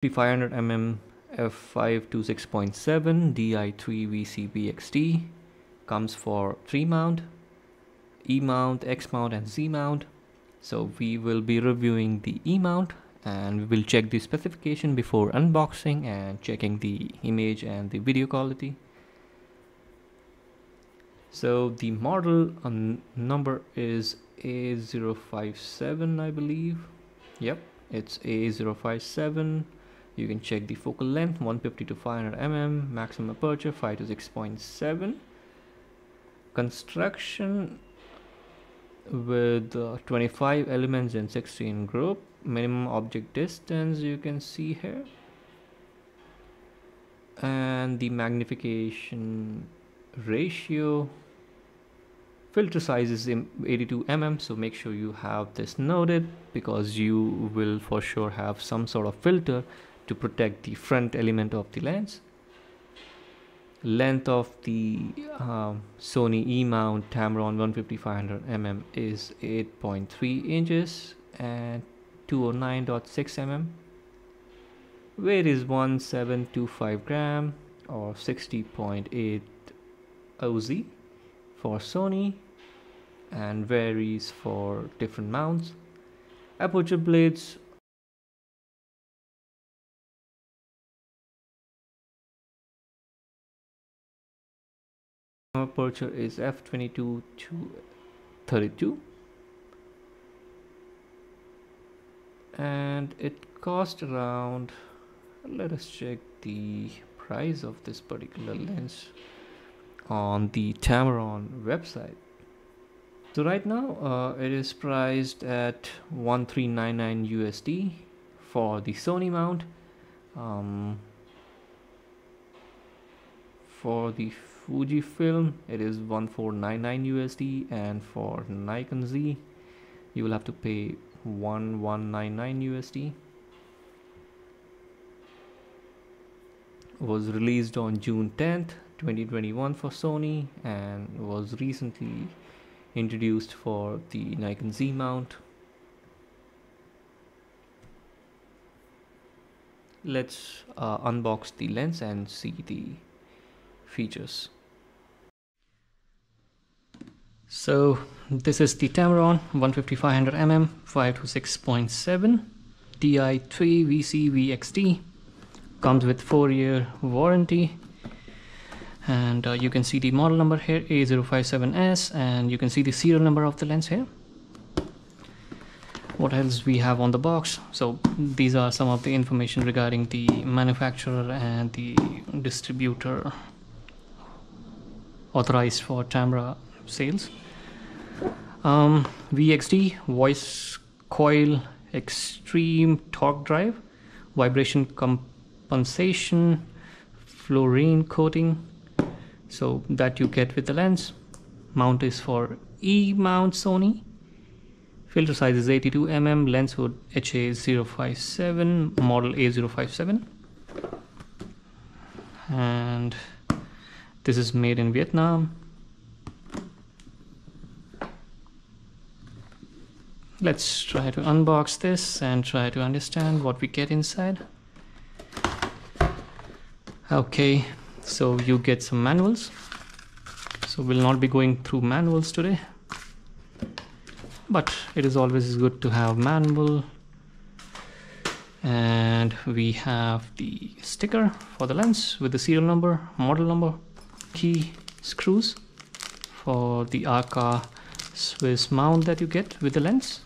500mm f5.26.7 Di3 VC VXD. Comes for 3 mount, E mount, X mount and Z mount. So we will be reviewing the E mount and we will check the specification before unboxing and checking the image and the video quality. So the model number is A057, I believe. Yep, it's A057. You can check the focal length 150 to 500 mm, maximum aperture 5 to 6.7. Construction with 25 elements in 16 group. Minimum object distance you can see here, and the magnification ratio. Filter size is 82 mm, so make sure you have this noted because you will for sure have some sort of filter to protect the front element of the lens. Length of the Sony E mount Tamron 150-500mm is 8.3 inches and 209.6 mm. Weight is 1725 gram or 60.8 oz for Sony, and varies for different mounts. Aperture blades aperture is f22 to 32, and it cost around, let us check the price of this particular lens on the Tamron website. So right now it is priced at 1399 USD for the Sony mount. For the Fujifilm it is 1499 USD, and for Nikon Z you will have to pay 1199 USD. Was released on June 10th 2021 for Sony and was recently introduced for the Nikon Z mount. Let's unbox the lens and see the features. So this is the Tamron 150-500mm 5 to 6.7 Di3 VC VXD. Comes with 4-year warranty, and you can see the model number here, A057S, and you can see the serial number of the lens here. What else we have on the box? So these are some of the information regarding the manufacturer and the distributor authorized for Tamron sales. VXD voice coil extreme torque drive, vibration compensation, fluorine coating, so that you get with the lens. Mount is for E mount Sony. Filter size is 82 mm. Lens hood HA057, model A057, and this is made in Vietnam. Let's try to unbox this and try to understand what we get inside. Okay, so you get some manuals. So we'll not be going through manuals today, but it is always good to have manual. And we have the sticker for the lens with the serial number, model number, key screws for the Arca Swiss mount that you get with the lens,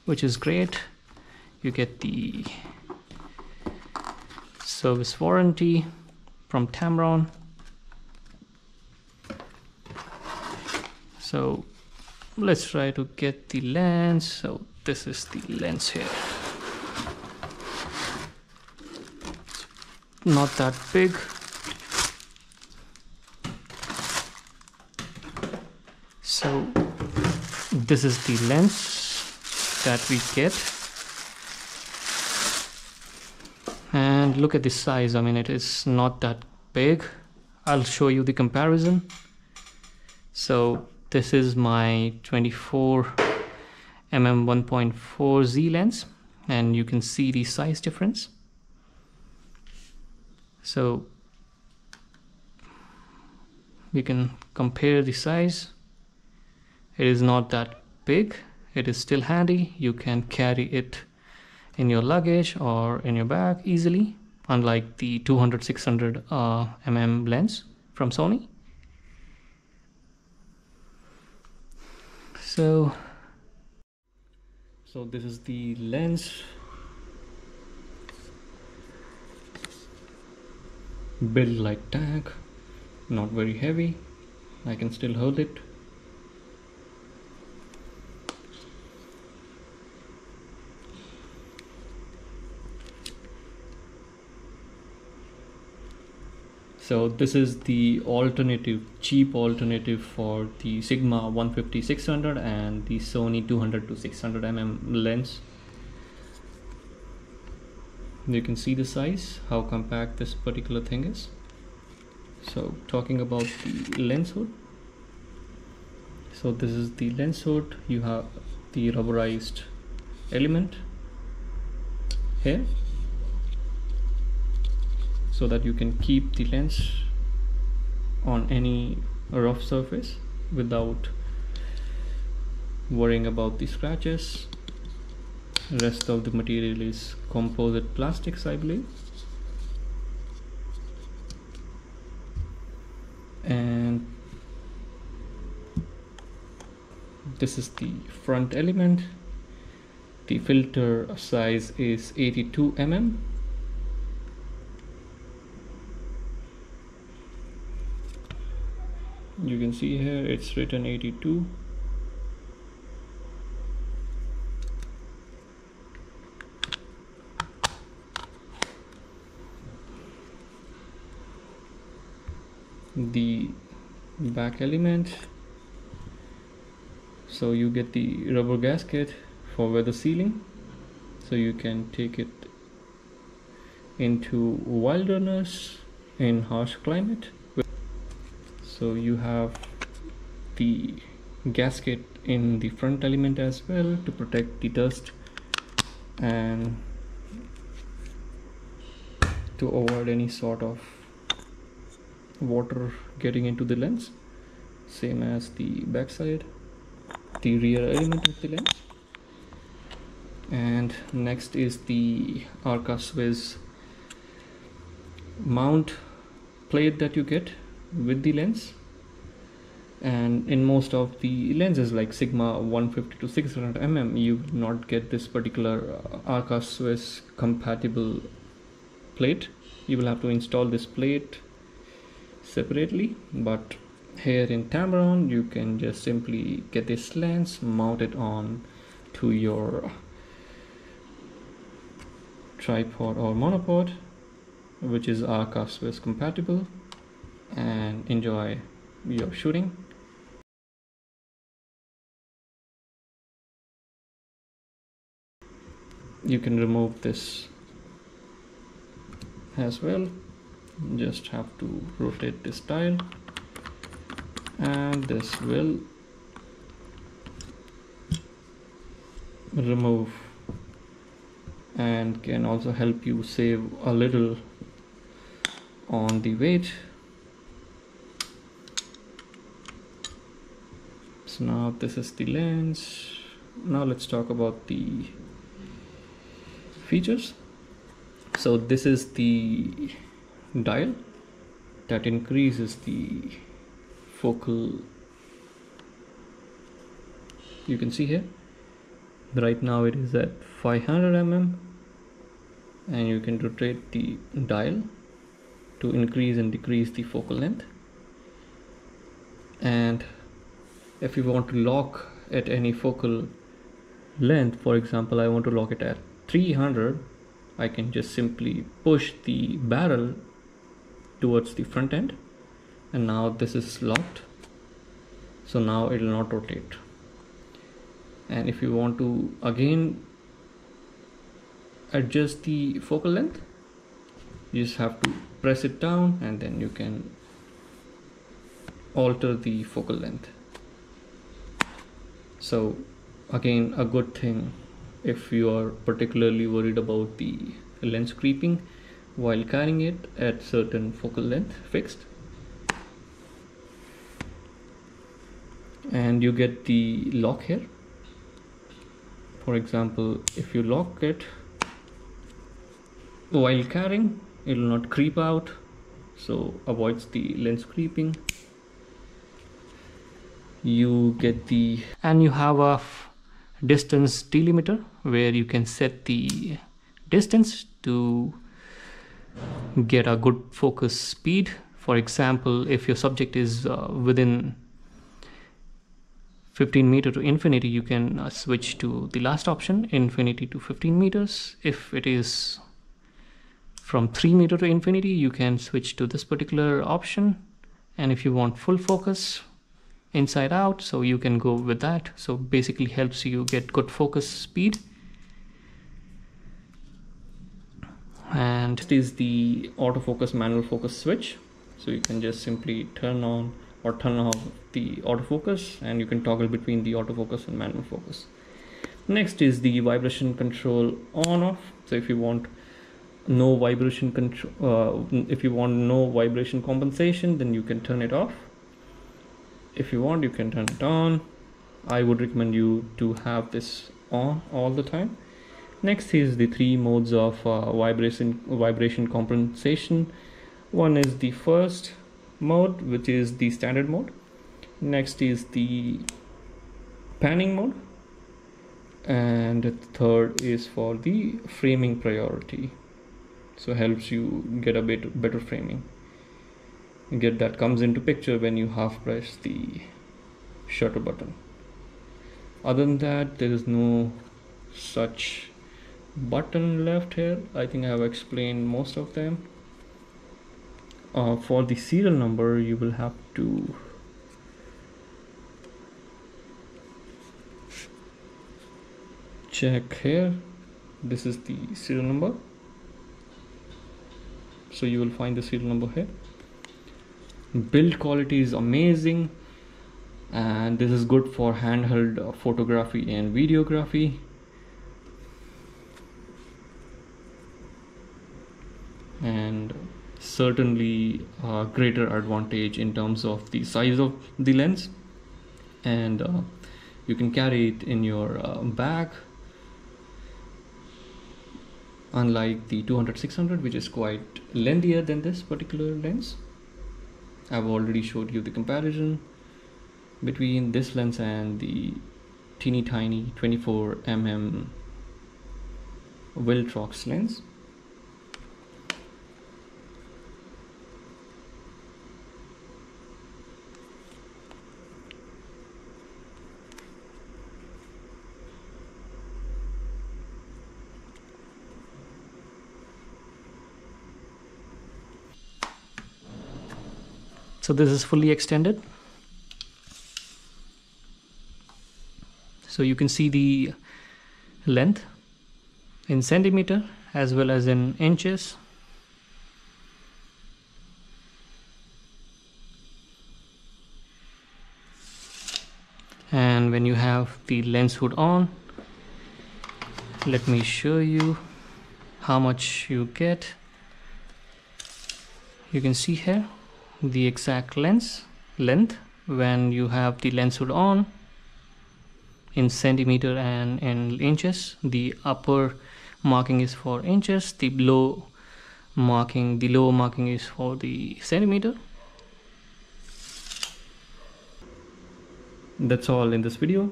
which is great. You get the service warranty from Tamron. So let's try to get the lens. So this is the lens here. Not that big. So this is the lens that we get, and look at the size. I mean, it is not that big. I'll show you the comparison. So this is my 24 mm 1.4 Z lens, and you can see the size difference. So we can compare the size. It is not that big, it is still handy. You can carry it in your luggage or in your bag easily, unlike the 200-600 mm lens from Sony. So this is the lens. Built like tank, not very heavy. I can still hold it. So this is the alternative, cheap alternative for the Sigma 150-600 and the Sony 200-600 mm lens. You can see the size, how compact this particular thing is. So talking about the lens hood. So this is the lens hood. You have the rubberized element here, so that you can keep the lens on any rough surface without worrying about the scratches. The rest of the material is composite plastics, I believe. And this is the front element. The filter size is 82 mm. You can see here it's written 82. The back element, so you get the rubber gasket for weather sealing, so you can take it into wilderness in harsh climate. So you have the gasket in the front element as well to protect the dust and to avoid any sort of water getting into the lens, same as the back side, the rear element of the lens. And next is the Arca Swiss mount plate that you get with the lens. And in most of the lenses like Sigma 150-600 mm, you will not get this particular Arca Swiss compatible plate. You will have to install this plate separately, but here in Tamron you can just simply get this lens, mount it on to your tripod or monopod, which is Arca Swiss compatible, and enjoy your shooting. You can remove this as well. Just have to rotate this dial, and this will remove and can also help you save a little on the weight. So now this is the lens. Now let's talk about the features. So this is the dial that increases the focal. You can see here right now it is at 500 mm, and you can rotate the dial to increase and decrease the focal length. And if you want to lock at any focal length, for example I want to lock it at 300, I can just simply push the barrel towards the front end, and now this is locked, so now it will not rotate. And if you want to again adjust the focal length, you just have to press it down and then you can alter the focal length. So again, a good thing if you are particularly worried about the lens creeping, while carrying it at certain focal length fixed, and you get the lock here. For example, if you lock it while carrying, it will not creep out, so avoids the lens creeping. You get and you have a distance delimiter where you can set the distance to get a good focus speed. For example, if your subject is within 15 meter to infinity, you can switch to the last option, infinity to 15 meters. If it is from 3 meter to infinity, you can switch to this particular option. And if you want full focus inside out, so you can go with that. So basically helps you get good focus speed. And it is the autofocus manual focus switch, so you can just simply turn on or turn off the autofocus, and you can toggle between the autofocus and manual focus. Next is the vibration control on off. So if you want no vibration control, if you want no vibration compensation, then you can turn it off. If you want, you can turn it on. I would recommend you to have this on all the time. Next is the 3 modes of vibration compensation. One is the first mode, which is the standard mode. Next is the panning mode, and the third is for the framing priority, so helps you get a bit better framing. Get that comes into picture when you half press the shutter button. Other than that, there is no such button left here. I think I have explained most of them. For the serial number, you will have to check here. This is the serial number, so you will find the serial number here. Build quality is amazing, and this is good for handheld photography and videography. And certainly a greater advantage in terms of the size of the lens, and you can carry it in your bag, unlike the 200-600, which is quite lengthier than this particular lens. I've already showed you the comparison between this lens and the teeny tiny 24mm Viltrox lens. So this is fully extended, so you can see the length in centimeter as well as in inches. And when you have the lens hood on, let me show you how much you get. You can see here the exact lens length when you have the lens hood on in centimeter and in inches. The upper marking is for inches, the lower marking is for the centimeter. That's all in this video.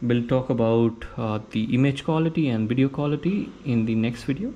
We'll talk about the image quality and video quality in the next video.